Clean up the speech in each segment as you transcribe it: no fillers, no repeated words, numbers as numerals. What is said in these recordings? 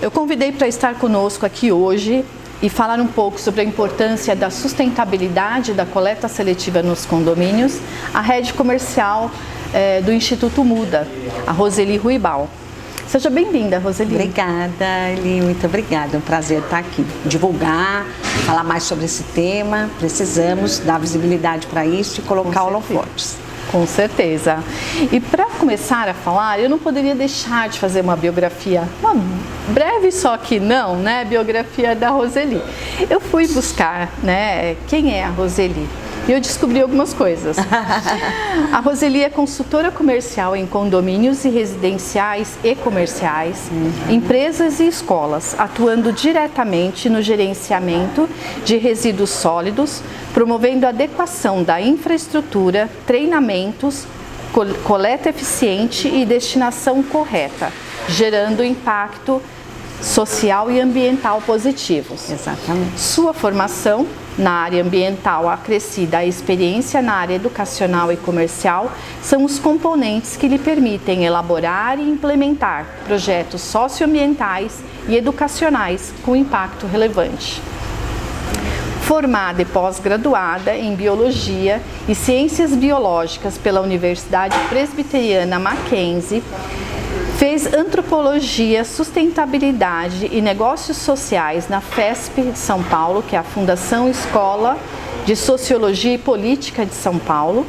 Eu convidei para estar conosco aqui hoje e falar um pouco sobre a importância da sustentabilidade da coleta seletiva nos condomínios, a rede comercial do Instituto Muda, a Roseli Ruibal. Seja bem-vinda, Roseli. Obrigada, Eli, muito obrigada. É um prazer estar aqui. Divulgar, falar mais sobre esse tema. Precisamos dar visibilidade para isso e colocar holofotes. Com certeza. E para começar a falar, eu não poderia deixar de fazer uma biografia, uma breve só que não, né? Biografia da Roseli. Eu fui buscar, né, quem é a Roseli. E eu descobri algumas coisas. A Roseli é consultora comercial em condomínios e residenciais e comerciais, empresas e escolas, atuando diretamente no gerenciamento de resíduos sólidos, promovendo a adequação da infraestrutura, treinamentos, coleta eficiente e destinação correta, gerando impacto social e ambiental positivos. Exatamente. Sua formação na área ambiental acrescida à experiência na área educacional e comercial são os componentes que lhe permitem elaborar e implementar projetos socioambientais e educacionais com impacto relevante. Formada e pós-graduada em Biologia e Ciências Biológicas pela Universidade Presbiteriana Mackenzie, fez Antropologia, Sustentabilidade e Negócios Sociais na FESP de São Paulo, que é a Fundação Escola de Sociologia e Política de São Paulo.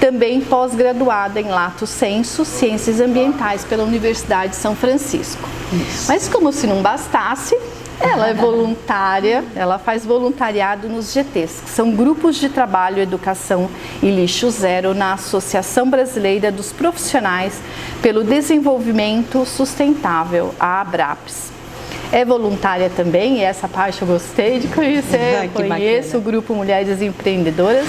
Também pós-graduada em Lato Sensu, Ciências Ambientais pela Universidade de São Francisco. Isso. Mas como se não bastasse, ela é voluntária, ela faz voluntariado nos GTs, que são Grupos de Trabalho, Educação e Lixo Zero, na Associação Brasileira dos Profissionais pelo Desenvolvimento Sustentável, a ABRAPS. É voluntária também, e essa parte eu gostei de conhecer, eu conheço o Grupo Mulheres Empreendedoras,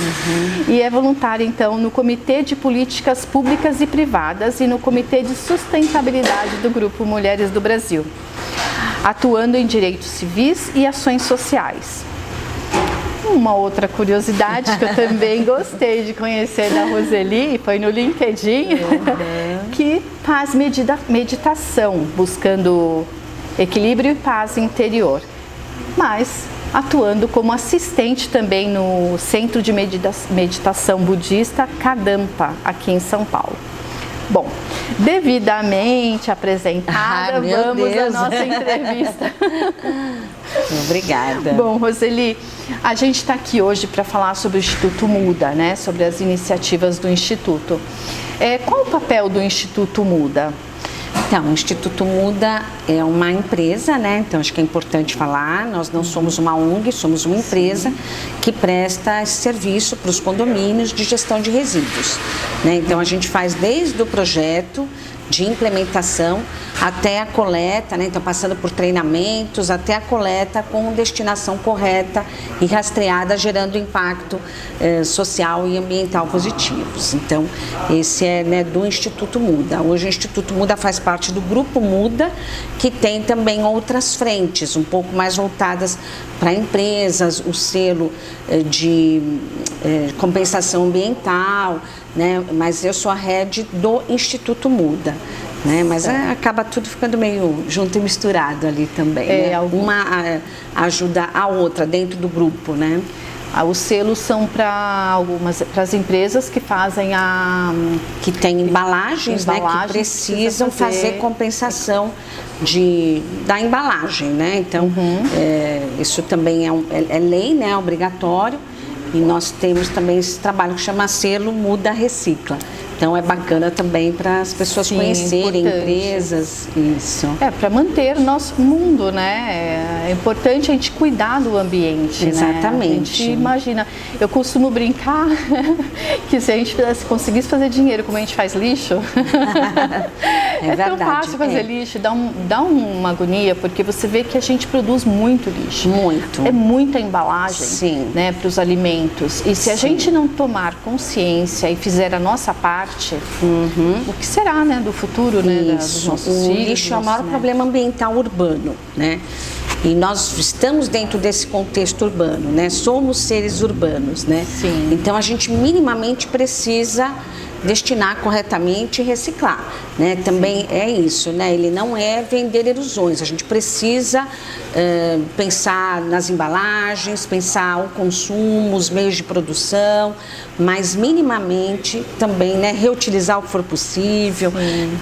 e é voluntária então no Comitê de Políticas Públicas e Privadas e no Comitê de Sustentabilidade do Grupo Mulheres do Brasil, atuando em direitos civis e ações sociais. Uma outra curiosidade que eu também gostei de conhecer da Roseli foi no LinkedIn, que faz meditação, buscando equilíbrio e paz interior, mas atuando como assistente também no Centro de Meditação Budista Kadampa, aqui em São Paulo. Bom, devidamente apresentada, vamos à nossa entrevista. Obrigada. Bom, Roseli, a gente está aqui hoje para falar sobre o Instituto Muda, né? Sobre as iniciativas do Instituto. Qual o papel do Instituto Muda? Então, o Instituto Muda é uma empresa, né? Então acho que é importante falar, nós não somos uma ONG, somos uma empresa que presta esse serviço para os condomínios de gestão de resíduos, né? Então a gente faz desde o projeto de implementação até a coleta, né? Então passando por treinamentos até a coleta com destinação correta e rastreada, gerando impacto social e ambiental positivos. Então esse é, né, do Instituto Muda. Hoje o Instituto Muda faz parte do Grupo Muda, que tem também outras frentes um pouco mais voltadas para empresas, o selo de compensação ambiental, né? Mas eu sou a head do Instituto Muda, né? Mas acaba tudo ficando meio junto e misturado ali também, né? Uma ajuda a outra dentro do grupo, né? Os selos são para as empresas que fazem que tem embalagens, né, que precisam fazer compensação da embalagem, né? Então isso também é lei, né, é obrigatório. E nós temos também esse trabalho que chama Selo Muda Recicla. Então é bacana também para as pessoas conhecerem, empresas, isso. Para manter o nosso mundo, né? É importante a gente cuidar do ambiente, exatamente. Né? A gente imagina, eu costumo brincar que se a gente conseguisse fazer dinheiro como a gente faz lixo, é tão fácil fazer lixo, dá uma agonia, porque você vê que a gente produz muito lixo. Muito. É muita embalagem, sim, né, para os alimentos. E se a gente não tomar consciência e fizer a nossa parte, o que será, né, do futuro, né, dos nossos filhos? O lixo é o maior problema ambiental urbano, né? E nós estamos dentro desse contexto urbano, né? Somos seres urbanos, né? Sim. Então a gente minimamente precisa destinar corretamente e reciclar, né? Também é isso, né? Ele não é vender ilusões, a gente precisa pensar nas embalagens, pensar o consumo, os meios de produção, mas minimamente também, né, reutilizar o que for possível,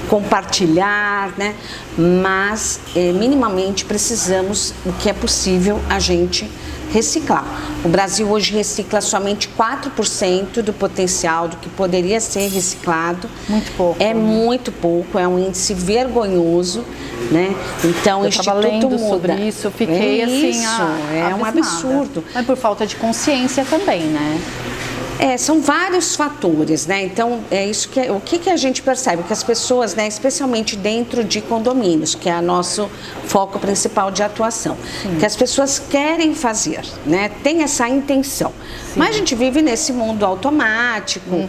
compartilhar, né? Mas minimamente precisamos, o que é possível, a gente reciclar. O Brasil hoje recicla somente 4% do potencial do que poderia ser reciclado. Muito pouco. É muito pouco, é um índice vergonhoso, né? Então o Instituto lendo muda. Sobre isso, eu fiquei assim, é um absurdo. Mas por falta de consciência também, né? São vários fatores, né? Então, é isso que o que a gente percebe? Que as pessoas, né, especialmente dentro de condomínios, que é o nosso foco principal de atuação, que as pessoas querem fazer, né? Tem essa intenção. Mas a gente vive nesse mundo automático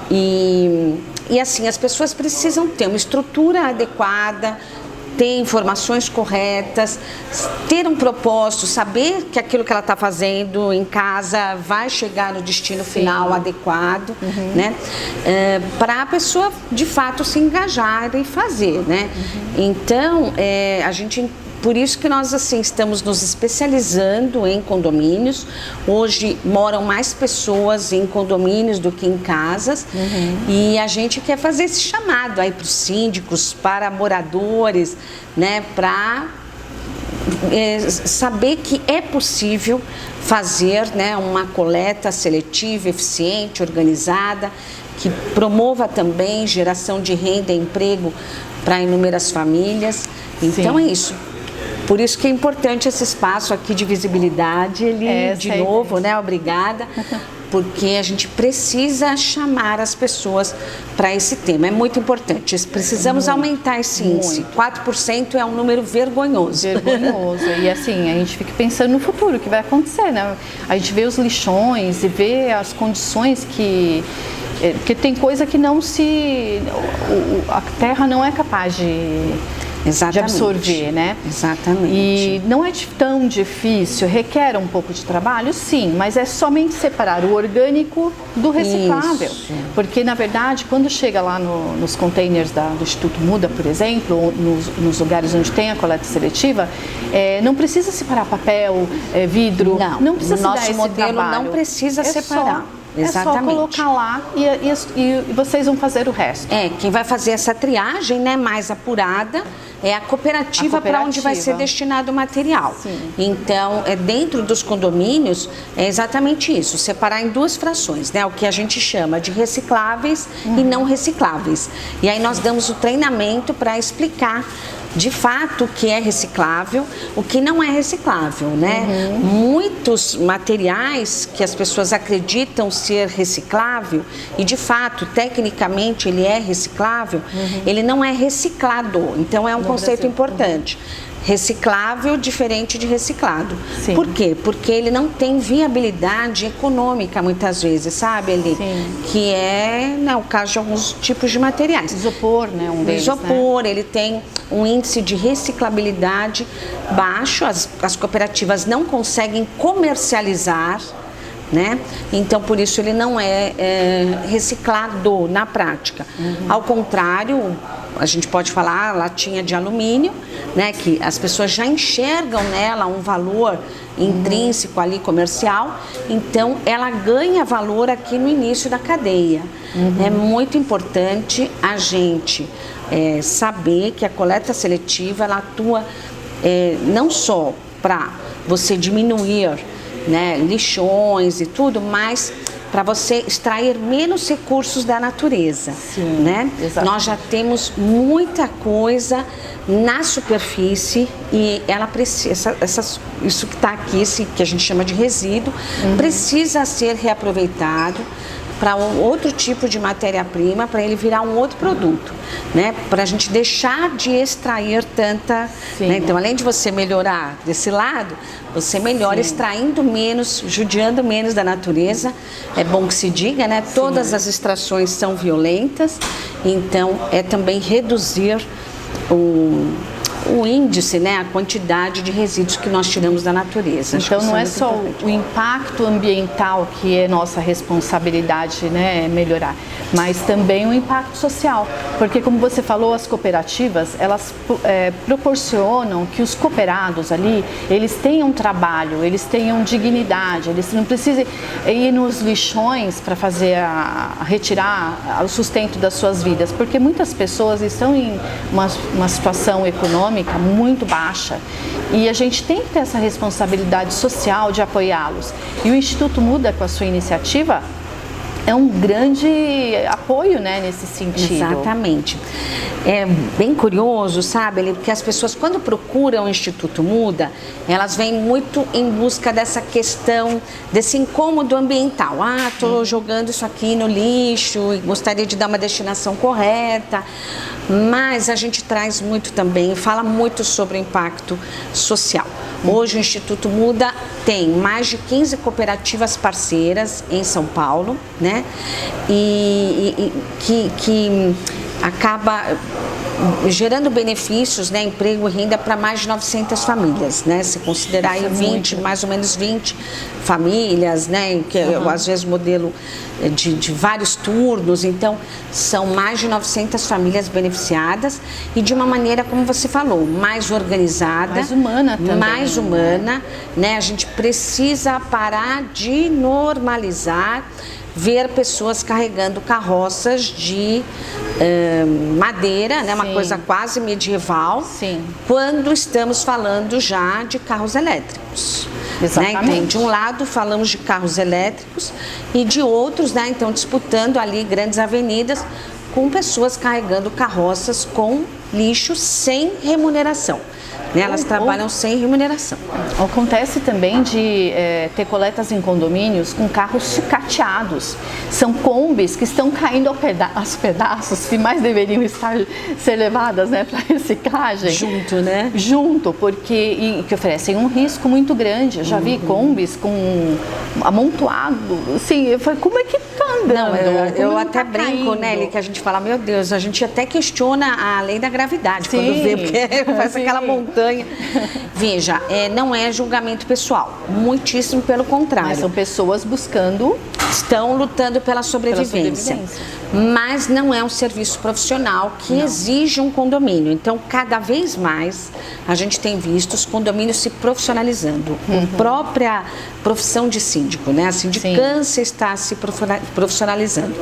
e assim, as pessoas precisam ter uma estrutura adequada, ter informações corretas, ter um propósito, saber que aquilo que ela está fazendo em casa vai chegar no destino final adequado, né? Para a pessoa, de fato, se engajar e fazer, né? Então, a gente... Por isso que nós, assim, estamos nos especializando em condomínios. Hoje moram mais pessoas em condomínios do que em casas. E a gente quer fazer esse chamado aí para os síndicos, para moradores, né, para saber que é possível fazer, né, uma coleta seletiva, eficiente, organizada, que promova também geração de renda e emprego para inúmeras famílias. Então é isso. Por isso que é importante esse espaço aqui de visibilidade, de novo, né? Obrigada, porque a gente precisa chamar as pessoas para esse tema. É muito importante. Precisamos aumentar esse índice. 4% é um número vergonhoso. Vergonhoso. E assim, a gente fica pensando no futuro, o que vai acontecer, né? A gente vê os lixões e vê as condições que... Porque tem coisa que não se... A terra não é capaz de absorver, né? Exatamente. E não é tão difícil, requer um pouco de trabalho, sim, mas é somente separar o orgânico do reciclável. Isso. Porque, na verdade, quando chega lá nos containers do Instituto Muda, por exemplo, ou nos lugares onde tem a coleta seletiva, não precisa separar papel, vidro, não precisa se dar esse trabalho. Nosso modelo não precisa separar. Exatamente. É só colocar lá e vocês vão fazer o resto. Quem vai fazer essa triagem, né, mais apurada é a cooperativa para onde vai ser destinado o material. Sim. Então, dentro dos condomínios, é exatamente isso, separar em duas frações, né, o que a gente chama de recicláveis e não recicláveis. E aí nós damos o treinamento para explicar de fato o que é reciclável, o que não é reciclável, né? Muitos materiais que as pessoas acreditam ser reciclável e de fato, tecnicamente ele é reciclável, ele não é reciclado. Então é um conceito importante. Reciclável diferente de reciclado. Sim. Por quê? Porque ele não tem viabilidade econômica muitas vezes, sabe, Eli? Que é, né, o caso de alguns tipos de materiais. Isopor, né? Um deles, isopor, né? Ele tem um índice de reciclabilidade baixo, as cooperativas não conseguem comercializar, né? Então, por isso ele não é reciclado na prática. Ao contrário, a gente pode falar latinha de alumínio, né, que as pessoas já enxergam nela um valor intrínseco ali comercial, então ela ganha valor aqui no início da cadeia. É muito importante a gente saber que a coleta seletiva ela atua não só para você diminuir, né, lixões e tudo, mas para você extrair menos recursos da natureza. Sim, né? Nós já temos muita coisa na superfície e ela precisa, isso que está aqui, que a gente chama de resíduo, precisa ser reaproveitado para um outro tipo de matéria-prima, para ele virar um outro produto, né? Para a gente deixar de extrair tanta... Né? Então, além de você melhorar desse lado, você melhora extraindo menos, judiando menos da natureza. É bom que se diga, né? Todas as extrações são violentas, então é também reduzir o índice, né, a quantidade de resíduos que nós tiramos da natureza. Então não é só o impacto ambiental que é nossa responsabilidade, né, melhorar, mas também o impacto social, porque como você falou, as cooperativas, elas proporcionam que os cooperados ali, eles tenham trabalho, eles tenham dignidade, eles não precisem ir nos lixões para fazer retirar o sustento das suas vidas, porque muitas pessoas estão em uma situação econômica muito baixa e a gente tem que ter essa responsabilidade social de apoiá-los. E o Instituto Muda, com a sua iniciativa, é um grande apoio, né, nesse sentido. Exatamente. É bem curioso, sabe, porque as pessoas, quando procuram o Instituto Muda, elas vêm muito em busca dessa questão, desse incômodo ambiental. Estou jogando isso aqui no lixo e gostaria de dar uma destinação correta. Mas a gente traz muito também, fala muito sobre o impacto social. Hoje o Instituto Muda tem mais de 15 cooperativas parceiras em São Paulo, né? E que acaba gerando benefícios, né, emprego e renda para mais de 900 famílias, né? Se considerar aí 20, mais ou menos 20 famílias, né, que às vezes modelo de vários turnos, então são mais de 900 famílias beneficiadas e de uma maneira, como você falou, mais organizada, mais humana também. Mais humana, né? A gente precisa parar de normalizar ver pessoas carregando carroças de madeira, né? Uma coisa quase medieval, quando estamos falando já de carros elétricos. Exatamente. Né? Então, de um lado falamos de carros elétricos e de outros, né? Então, disputando ali grandes avenidas com pessoas carregando carroças com lixo sem remuneração. Elas trabalham sem remuneração. Acontece também de ter coletas em condomínios com carros sucateados. São combis que estão caindo aos pedaços, que mais deveriam ser levadas, né, para reciclagem. Junto, né? Junto, porque que oferecem um risco muito grande. Eu já vi combis com amontoado. Assim, eu falei, como é que tá andando? Eu até brinco, né, que a gente fala, meu Deus, a gente até questiona a lei da gravidade quando vê, porque faz aquela montanha. Veja, não é julgamento pessoal, muitíssimo pelo contrário. Mas são pessoas estão lutando pela sobrevivência. Mas não é um serviço profissional que exige um condomínio. Então, cada vez mais a gente tem visto os condomínios se profissionalizando. A própria profissão de síndico, né? A sindicância está se profissionalizando.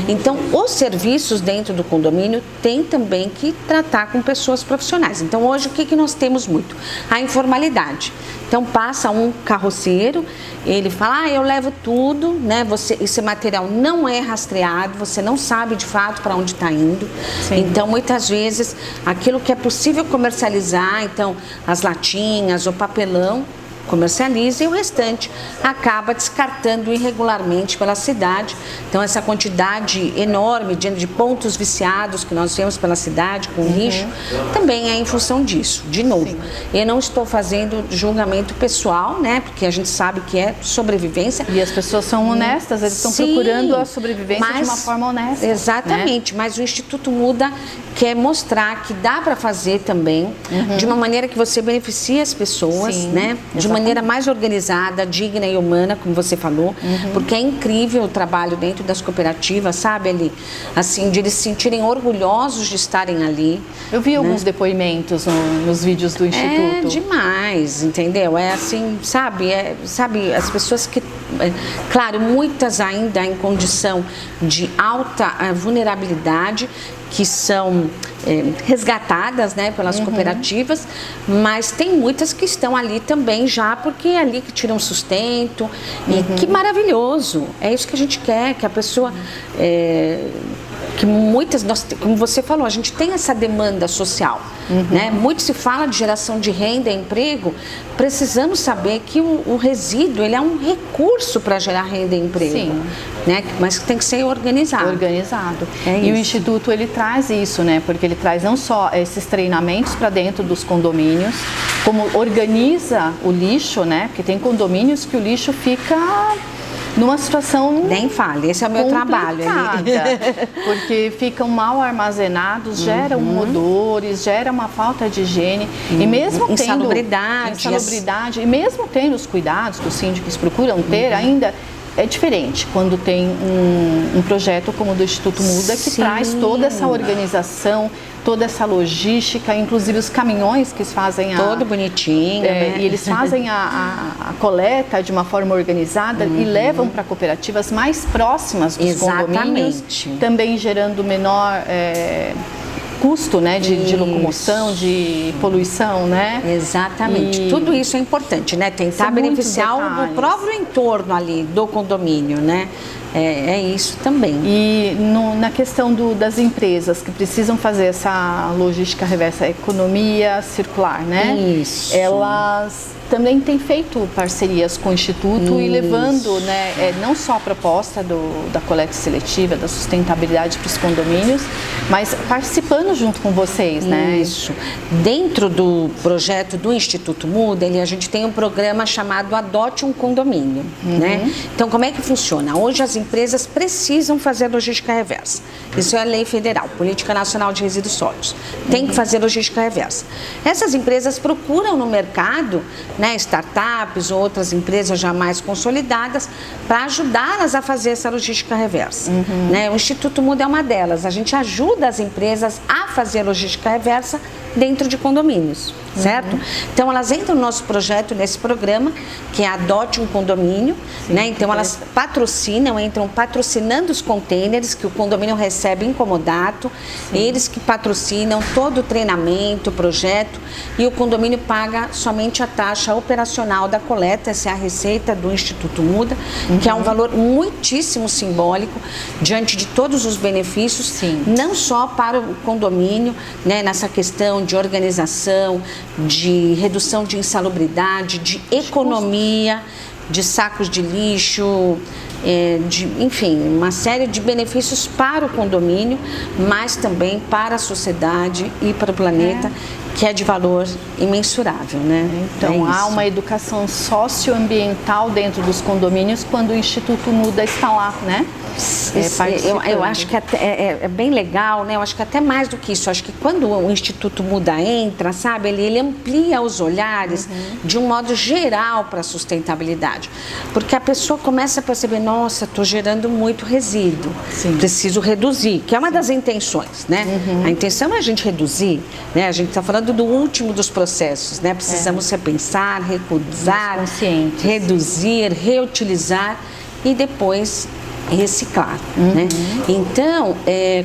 Então, os serviços dentro do condomínio têm também que tratar com pessoas profissionais. Então, hoje, o que nós temos muito? A informalidade. Então, passa um carroceiro, ele fala, eu levo tudo, né? Esse material não é rastreado, você não sabe de fato para onde está indo. Então, muitas vezes, aquilo que é possível comercializar, então, as latinhas, o papelão, comercializa e o restante acaba descartando irregularmente pela cidade. Então, essa quantidade enorme de pontos viciados que nós temos pela cidade com lixo, também é em função disso. De novo, eu não estou fazendo julgamento pessoal, né? Porque a gente sabe que é sobrevivência. E as pessoas são honestas, eles estão procurando a sobrevivência de uma forma honesta. Exatamente, né? Mas o Instituto Muda quer mostrar que dá para fazer também de uma maneira que você beneficie as pessoas, né? De maneira mais organizada, digna e humana, como você falou, porque é incrível o trabalho dentro das cooperativas, sabe, Ali? Assim, de eles se sentirem orgulhosos de estarem ali. Eu vi alguns depoimentos nos vídeos do Instituto. É demais, entendeu? É assim, sabe, as pessoas que, claro, muitas ainda em condição de alta vulnerabilidade, que são resgatadas, né, pelas cooperativas, mas tem muitas que estão ali também já, porque é ali que tiram sustento, e que maravilhoso, é isso que a gente quer, que a pessoa, que muitas, como você falou, a gente tem essa demanda social, né, muito se fala de geração de renda e emprego, precisamos saber que o resíduo, ele é um recurso para gerar renda e emprego, né, mas que tem que ser organizado. E o Instituto, ele traz isso, né, porque ele traz não só esses treinamentos para dentro dos condomínios, como organiza o lixo, né, porque tem condomínios que o lixo fica numa situação... Nem fale, esse é o meu trabalho. Porque ficam mal armazenados, geram odores, gera uma falta de higiene. E mesmo tendo... Insalubridade. E mesmo tendo os cuidados que os síndicos procuram ter, ainda... É diferente quando tem um projeto como o do Instituto Muda, que traz toda essa organização, toda essa logística, inclusive os caminhões que fazem todo bonitinho, né? E eles fazem a coleta de uma forma organizada e levam para cooperativas mais próximas dos condomínios, também gerando menor... custo, né, de locomoção, de poluição, né? Exatamente. Tudo isso é importante, né? Tentar beneficiar o próprio entorno ali do condomínio, né? É isso também. E na questão das empresas que precisam fazer essa logística reversa, a economia circular, né? Isso. Elas também têm feito parcerias com o Instituto e levando, né, não só a proposta da coleta seletiva, da sustentabilidade para os condomínios, mas participando junto com vocês, né? Isso. Dentro do projeto do Instituto Muda, a gente tem um programa chamado Adote um Condomínio, né? Então, como é que funciona? Hoje as empresas precisam fazer logística reversa. Isso é a lei federal, Política Nacional de Resíduos Sólidos. Tem que fazer logística reversa. Essas empresas procuram no mercado, né, startups ou outras empresas já mais consolidadas para ajudá-las a fazer essa logística reversa. Né? O Instituto Muda é uma delas. A gente ajuda as empresas a fazer logística reversa dentro de condomínios, certo? Então elas entram no nosso projeto, nesse programa, que é Adote um Condomínio, né? Então elas entram patrocinando os containers que o condomínio recebe em comodato, eles que patrocinam todo o treinamento, o projeto, e o condomínio paga somente a taxa operacional da coleta, essa é a receita do Instituto Muda, que é um valor muitíssimo simbólico diante de todos os benefícios, não só para o condomínio, né, nessa questão de organização, de redução de insalubridade, de economia, de sacos de lixo, enfim, uma série de benefícios para o condomínio, mas também para a sociedade e para o planeta, que é de valor imensurável, né? Então, há uma educação socioambiental dentro dos condomínios quando o Instituto Muda está lá, né? Eu acho que é bem legal, né? Eu acho que até mais do que isso, acho que quando o Instituto Muda entra, sabe, ele amplia os olhares de um modo geral para a sustentabilidade, porque a pessoa começa a perceber, nossa, estou gerando muito resíduo, preciso reduzir, que é uma das intenções, né? A intenção é a gente reduzir, né? A gente está falando do último dos processos, né? Precisamos repensar, recusar, reduzir, reutilizar e depois reciclar, né? Então,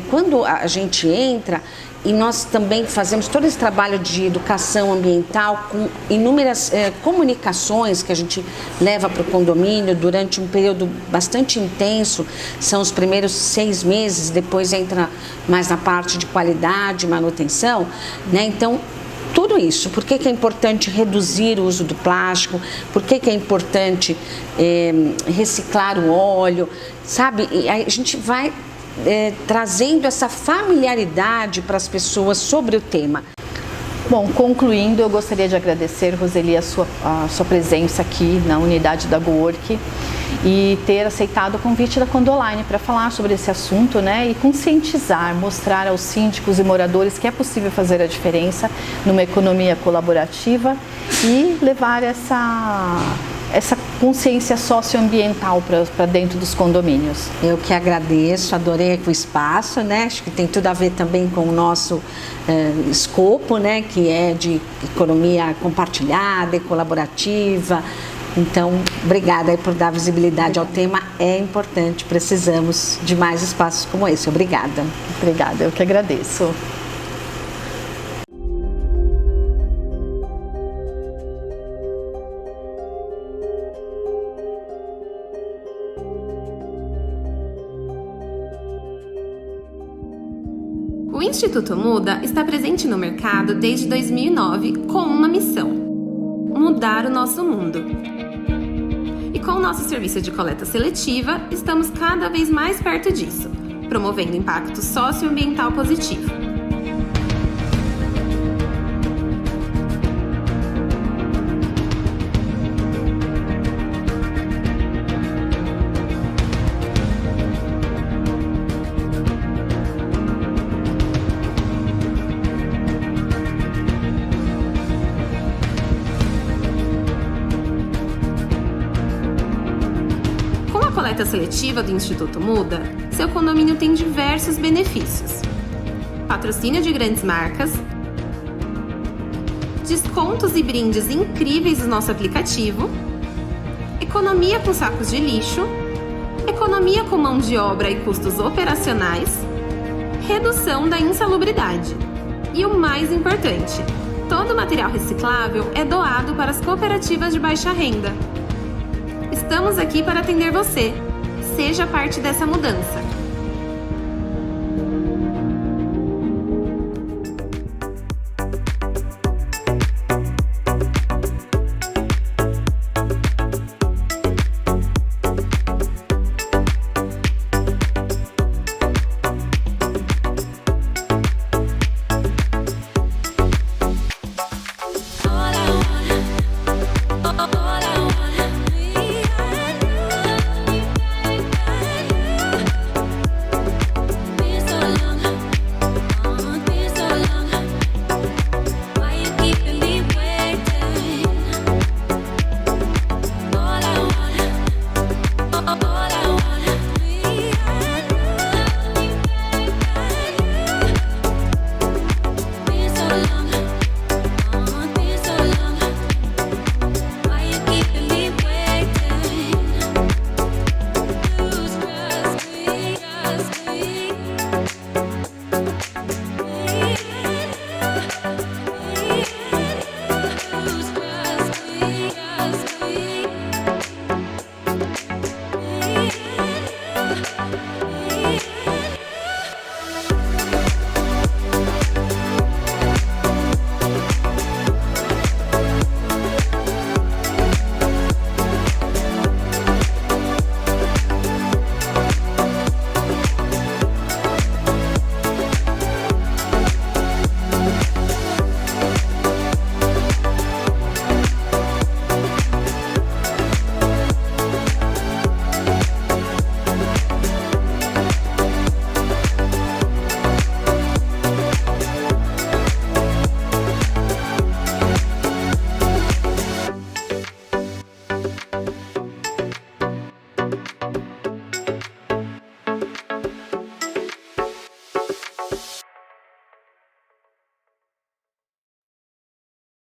quando a gente entra, e nós também fazemos todo esse trabalho de educação ambiental com inúmeras comunicações que a gente leva para o condomínio durante um período bastante intenso, são os primeiros 6 meses, depois entra mais na parte de qualidade, manutenção, né? Então, tudo isso, por que é importante reduzir o uso do plástico, por que é importante reciclar o óleo, sabe? E a gente vai trazendo essa familiaridade para as pessoas sobre o tema. Bom, concluindo, eu gostaria de agradecer, Roseli, a sua presença aqui na unidade da GoWork e ter aceitado o convite da Condoline para falar sobre esse assunto, né, e conscientizar, mostrar aos síndicos e moradores que é possível fazer a diferença numa economia colaborativa e levar essa consciência socioambiental para dentro dos condomínios. Eu que agradeço, adorei o espaço, né? Acho que tem tudo a ver também com o nosso escopo, né? Que é de economia compartilhada e colaborativa. Então, obrigada aí por dar visibilidade ao tema, é importante, precisamos de mais espaços como esse. Obrigada. Obrigada, eu que agradeço. O Instituto Muda está presente no mercado desde 2009 com uma missão: mudar o nosso mundo. E com o nosso serviço de coleta seletiva, estamos cada vez mais perto disso, promovendo impacto socioambiental positivo. coleta seletiva do Instituto Muda, seu condomínio tem diversos benefícios: patrocínio de grandes marcas, descontos e brindes incríveis do nosso aplicativo, economia com sacos de lixo, economia com mão de obra e custos operacionais, redução da insalubridade. E o mais importante, todo o material reciclável é doado para as cooperativas de baixa renda. Estamos aqui para atender você. Seja parte dessa mudança.